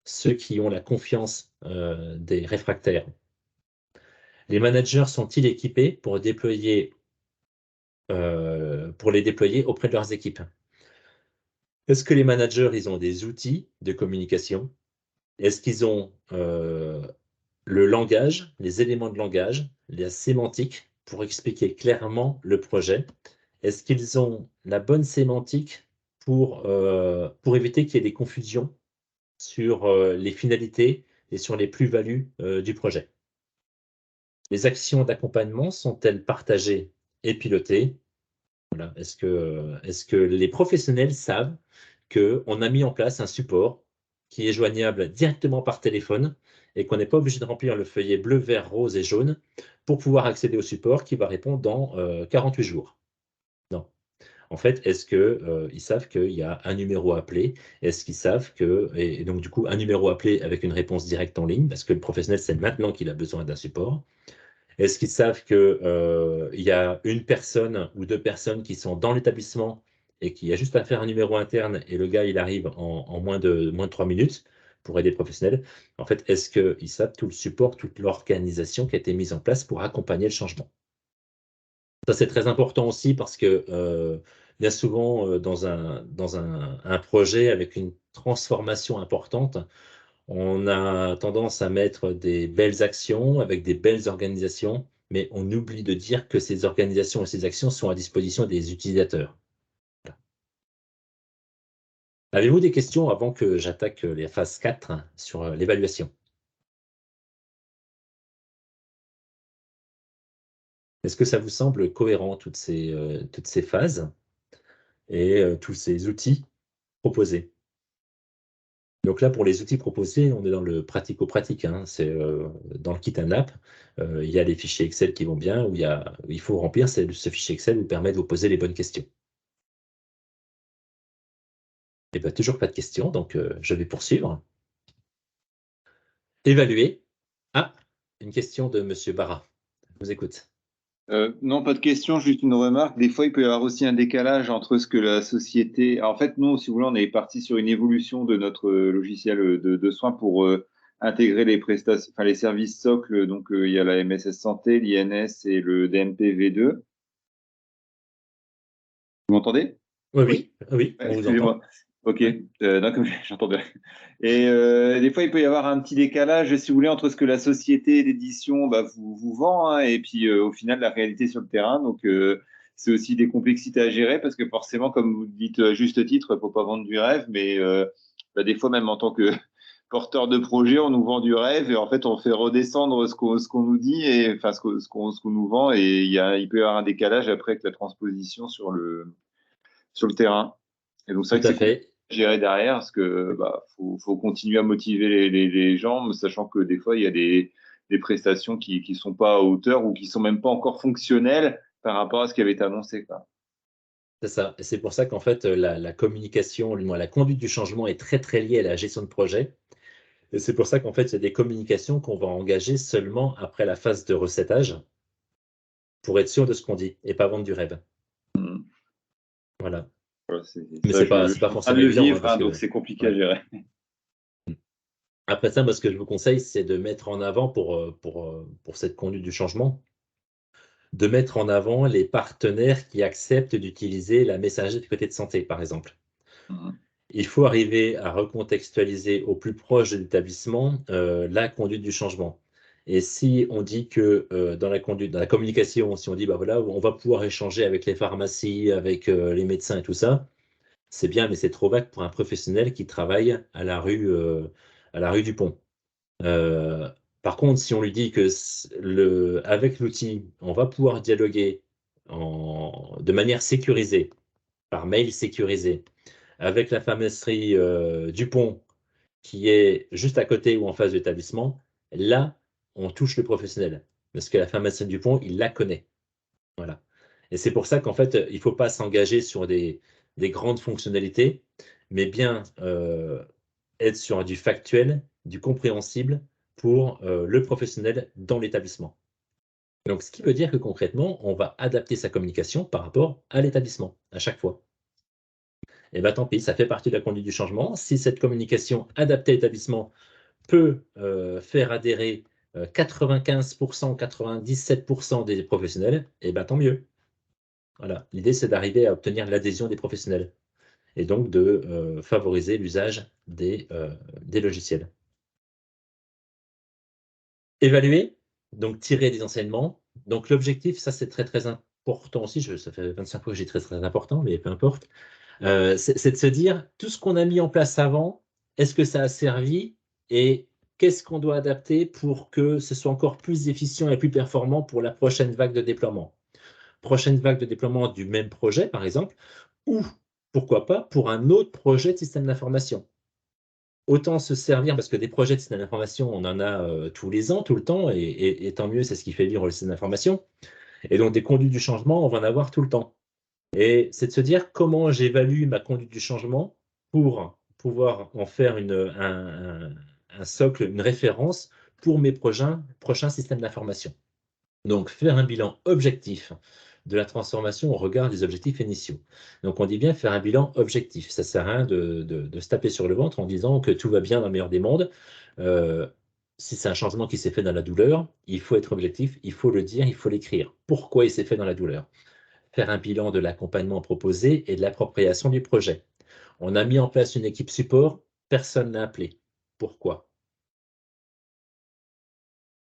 ceux qui ont la confiance des réfractaires? Les managers sont-ils équipés pour les déployer auprès de leurs équipes? Est-ce que les managers, ils ont des outils de communication? Est-ce qu'ils ont le langage, les éléments de langage, la sémantique pour expliquer clairement le projet? Est-ce qu'ils ont la bonne sémantique pour éviter qu'il y ait des confusions sur les finalités et sur les plus-values du projet? Les actions d'accompagnement sont-elles partagées et pilotées? Voilà. Est-ce que les professionnels savent qu'on a mis en place un support qui est joignable directement par téléphone et qu'on n'est pas obligé de remplir le feuillet bleu, vert, rose et jaune pour pouvoir accéder au support qui va répondre dans 48 jours? Non. En fait, est-ce qu'ils savent qu'il y a un numéro à appeler? Est-ce qu'ils savent et donc du coup, un numéro à appeler avec une réponse directe en ligne, parce que le professionnel sait maintenant qu'il a besoin d'un support? Est-ce qu'ils savent qu'il y a une personne ou 2 personnes qui sont dans l'établissement et qu'il y a juste à faire un numéro interne et le gars, il arrive en moins de 3 minutes pour aider le professionnel? En fait, est-ce qu'ils savent tout le support, toute l'organisation qui a été mise en place pour accompagner le changement? Ça, c'est très important aussi parce que bien souvent, dans un projet avec une transformation importante, on a tendance à mettre des belles actions avec des belles organisations, mais on oublie de dire que ces organisations et ces actions sont à disposition des utilisateurs. Voilà. Avez-vous des questions avant que j'attaque les phases 4 sur l'évaluation? Est-ce que ça vous semble cohérent toutes ces phases et tous ces outils proposés? Donc là, pour les outils proposés, on est dans le pratico-pratique, hein. C'est dans le kit ANAP, il y a les fichiers Excel qui vont bien, où il faut remplir. Ce fichier Excel vous permet de vous poser les bonnes questions. Et bien, toujours pas de questions, donc je vais poursuivre. Évaluer. Ah, une question de Monsieur Barra. Je vous écoute. Non, pas de question, juste une remarque. Des fois, il peut y avoir aussi un décalage entre ce que la société. En fait, nous, si vous voulez, on est parti sur une évolution de notre logiciel de soins pour intégrer les prestations, enfin les services socles. Donc, il y a la MSS Santé, l'INS et le DMP V2. Vous m'entendez? Oui, Oui. oui, oui, Ouais, on vous entend. excusez-moi. Ok, Ouais. non, comme j'entendais. Et des fois, il peut y avoir un petit décalage, si vous voulez, entre ce que la société d'édition vous vend, hein, et puis au final, la réalité sur le terrain. Donc, c'est aussi des complexités à gérer parce que forcément, comme vous le dites à juste titre, il ne faut pas vendre du rêve, mais des fois, même en tant que porteur de projet, on nous vend du rêve et en fait, on fait redescendre ce qu'on nous dit et enfin ce qu'on nous vend et il peut y avoir un décalage après avec la transposition sur le terrain. Et donc, c'est vrai Tout que à c'est compliqué fait. à gérer derrière parce que faut continuer à motiver les gens, sachant que des fois, il y a des prestations qui sont pas à hauteur ou qui sont même pas encore fonctionnelles par rapport à ce qui avait été annoncé, quoi. C'est ça. Et c'est pour ça qu'en fait, la communication, la conduite du changement est très, très liée à la gestion de projet. Et c'est pour ça qu'en fait, il y a des communications qu'on va engager seulement après la phase de recettage pour être sûr de ce qu'on dit et pas vendre du rêve. Voilà. Ouais, Mais ça, c'est pas je suis en train forcément de le évident, vivre, parce donc que c'est compliqué à ouais. gérer. Après ça, moi, ce que je vous conseille, c'est de mettre en avant pour cette conduite du changement, de mettre en avant les partenaires qui acceptent d'utiliser la messagerie de côté de santé, par exemple. Il faut arriver à recontextualiser au plus proche de l'établissement la conduite du changement. Et si on dit que dans la communication, si on dit, bah voilà, on va pouvoir échanger avec les pharmacies, avec les médecins et tout ça, c'est bien, mais c'est trop vague pour un professionnel qui travaille à la rue du Pont. Euh, Par contre, si on lui dit que avec l'outil, on va pouvoir dialoguer de manière sécurisée, par mail sécurisé, avec la pharmacie Dupont, qui est juste à côté ou en face de l'établissement, là, on touche le professionnel. Parce que la pharmacie Dupont, il la connaît. Voilà. Et c'est pour ça qu'en fait, il ne faut pas s'engager sur des grandes fonctionnalités, mais bien être sur du factuel, du compréhensible pour le professionnel dans l'établissement. Donc, ce qui veut dire que concrètement, on va adapter sa communication par rapport à l'établissement à chaque fois. Et bien tant pis, ça fait partie de la conduite du changement. Si cette communication adaptée à l'établissement peut faire adhérer 95%, 97% des professionnels, et bien tant mieux. Voilà. L'idée, c'est d'arriver à obtenir l'adhésion des professionnels et donc de favoriser l'usage des logiciels. Évaluer, donc tirer des enseignements. Donc l'objectif, ça c'est très très important aussi, ça fait 25 fois que j'ai très très important, mais peu importe. C'est de se dire, tout ce qu'on a mis en place avant, est-ce que ça a servi et qu'est-ce qu'on doit adapter pour que ce soit encore plus efficient et plus performant pour la prochaine vague de déploiement. Prochaine vague de déploiement du même projet, par exemple, ou pourquoi pas pour un autre projet de système d'information. Autant se servir, parce que des projets de système d'information, on en a tous les ans, tout le temps, et tant mieux, c'est ce qui fait vivre le système d'information. Et donc des conduites du changement, on va en avoir tout le temps. Et c'est de se dire comment j'évalue ma conduite du changement pour pouvoir en faire un socle, une référence pour mes prochains systèmes d'information. Donc, faire un bilan objectif de la transformation au regard des objectifs initiaux. Donc, on dit bien faire un bilan objectif. Ça ne sert à rien de se taper sur le ventre en disant que tout va bien dans le meilleur des mondes. Si c'est un changement qui s'est fait dans la douleur, il faut être objectif, il faut le dire, il faut l'écrire. Pourquoi il s'est fait dans la douleur? Faire un bilan de l'accompagnement proposé et de l'appropriation du projet. On a mis en place une équipe support, personne n'a appelé. Pourquoi?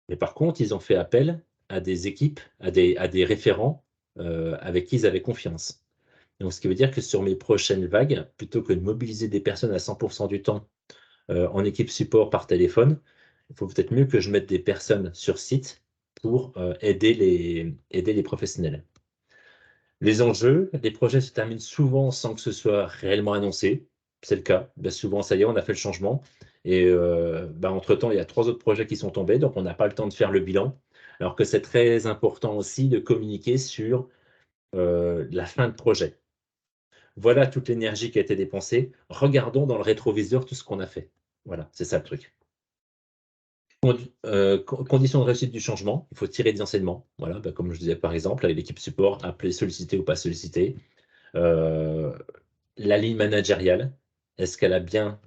Mais par contre, ils ont fait appel à des équipes, à des référents avec qui ils avaient confiance. Donc, ce qui veut dire que sur mes prochaines vagues, plutôt que de mobiliser des personnes à 100% du temps en équipe support par téléphone, il faut peut-être mieux que je mette des personnes sur site pour aider les professionnels. Les enjeux, les projets se terminent souvent sans que ce soit réellement annoncé. C'est le cas. Ben, souvent, ça y est, on a fait le changement. Et entre-temps, il y a 3 autres projets qui sont tombés, donc on n'a pas le temps de faire le bilan. Alors que c'est très important aussi de communiquer sur la fin de projet. Voilà toute l'énergie qui a été dépensée. Regardons dans le rétroviseur tout ce qu'on a fait. Voilà, c'est ça le truc. Conditions de réussite du changement, il faut tirer des enseignements. Voilà, comme je disais par exemple, avec l'équipe support, appeler, solliciter ou pas solliciter. La ligne managériale, est-ce qu'elle a bien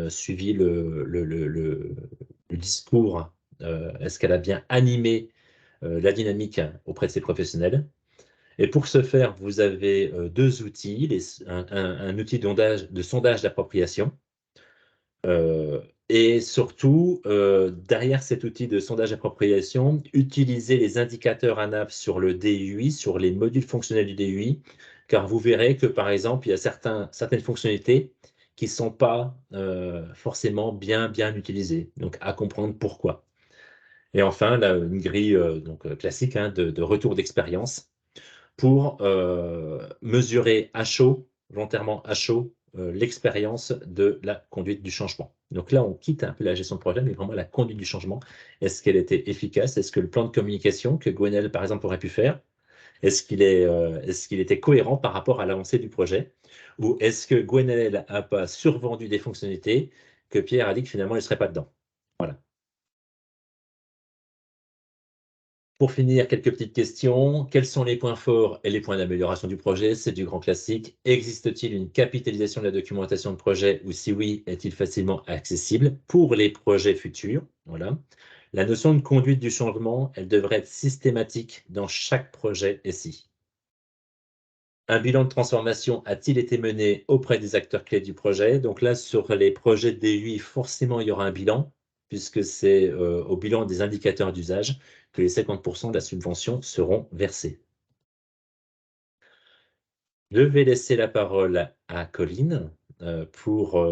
suivi le discours? Est-ce qu'elle a bien animé la dynamique auprès de ses professionnels? Et pour ce faire, vous avez 2 outils, un outil de sondage d'appropriation. Et surtout, derrière cet outil de sondage d'appropriation, utilisez les indicateurs ANAP sur le DUI, sur les modules fonctionnels du DUI, car vous verrez que, par exemple, il y a certaines fonctionnalités qui ne sont pas forcément bien utilisées. Donc, à comprendre pourquoi. Et enfin, là, une grille classique de retour d'expérience pour mesurer à chaud, volontairement à chaud, l'expérience de la conduite du changement. Donc là, on quitte un peu la gestion de projet, mais vraiment la conduite du changement. Est-ce qu'elle était efficace? Est-ce que le plan de communication que Gwenelle, par exemple, aurait pu faire est-ce qu'il était cohérent par rapport à l'avancée du projet? Ou est-ce que Gwenaël n'a pas survendu des fonctionnalités que Pierre a dit que finalement, il ne serait pas dedans? Voilà. Pour finir, quelques petites questions. Quels sont les points forts et les points d'amélioration du projet? C'est du grand classique. Existe-t-il une capitalisation de la documentation de projet ou si oui, est-il facilement accessible pour les projets futurs? Voilà. La notion de conduite du changement, elle devrait être systématique dans chaque projet SI. Un bilan de transformation a-t-il été mené auprès des acteurs clés du projet? Donc là, sur les projets de DUI, forcément, il y aura un bilan, puisque c'est au bilan des indicateurs d'usage que les 50% de la subvention seront versés. Je vais laisser la parole à Colline pour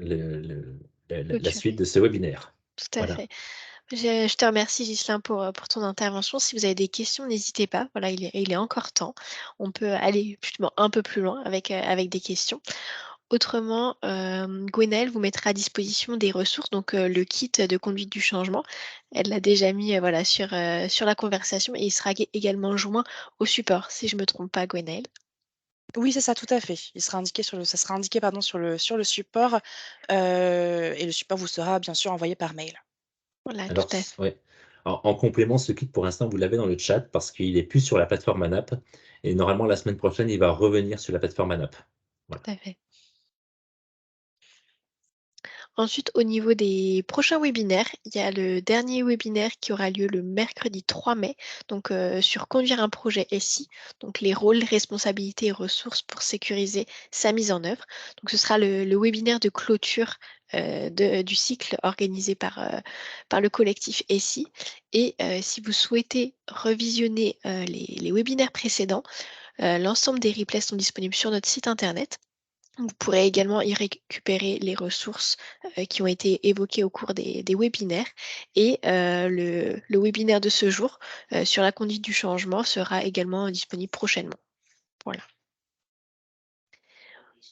la suite de ce webinaire. Tout à Voilà. fait. Je te remercie, Ghislain, pour ton intervention. Si vous avez des questions, n'hésitez pas. Voilà, il est encore temps. On peut aller justement un peu plus loin avec des questions. Autrement, Gwenaëlle vous mettra à disposition des ressources, donc le kit de conduite du changement. Elle l'a déjà mis voilà, sur la conversation et il sera également joint au support, si je ne me trompe pas, Gwenaëlle. Oui, c'est ça, tout à fait. Ça sera indiqué pardon, sur le support et le support vous sera bien sûr envoyé par mail. Voilà, tout Alors, à fait. ouais. En complément, ce kit, pour l'instant, vous l'avez dans le chat parce qu'il n'est plus sur la plateforme ANAP. Et normalement, la semaine prochaine, il va revenir sur la plateforme ANAP. Voilà. Tout à fait. Ensuite, au niveau des prochains webinaires, il y a le dernier webinaire qui aura lieu le mercredi 3 mai, donc sur conduire un projet SI, donc les rôles, responsabilités et ressources pour sécuriser sa mise en œuvre. Donc ce sera le webinaire de clôture du cycle organisé par le collectif SI. Et si vous souhaitez revisionner les webinaires précédents, l'ensemble des replays sont disponibles sur notre site internet. Vous pourrez également y récupérer les ressources qui ont été évoquées au cours des webinaires. Et le webinaire de ce jour sur la conduite du changement sera également disponible prochainement. Voilà.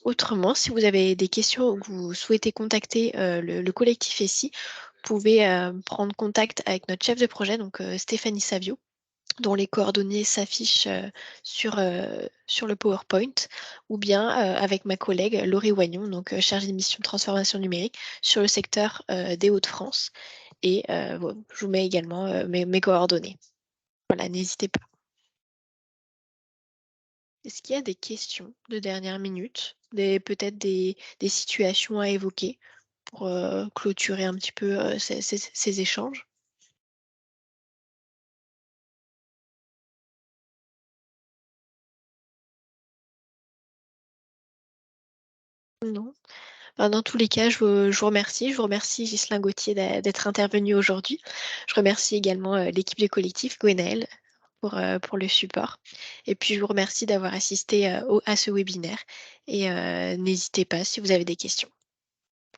Autrement, si vous avez des questions ou que vous souhaitez contacter le collectif SI, vous pouvez prendre contact avec notre chef de projet, donc Stéphanie Savio, dont les coordonnées s'affichent sur le PowerPoint, ou bien avec ma collègue Laurie Wagnon, donc chargée de mission de transformation numérique sur le secteur des Hauts-de-France. Et je vous mets également mes coordonnées. Voilà, n'hésitez pas. Est-ce qu'il y a des questions de dernière minute, peut-être des situations à évoquer pour clôturer un petit peu ces échanges? Non. Dans tous les cas, je vous remercie. Je vous remercie, Ghislain Gauthier, d'être intervenu aujourd'hui. Je remercie également l'équipe du collectif, Gwenaëlle, pour le support. Et puis, je vous remercie d'avoir assisté à ce webinaire. Et n'hésitez pas si vous avez des questions.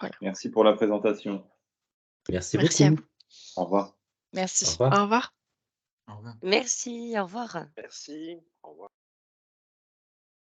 Voilà. Merci pour la présentation. Merci Merci à beaucoup. vous. Au revoir. Merci. Au revoir. Au revoir. Au revoir. Merci, au revoir. Merci. Au revoir.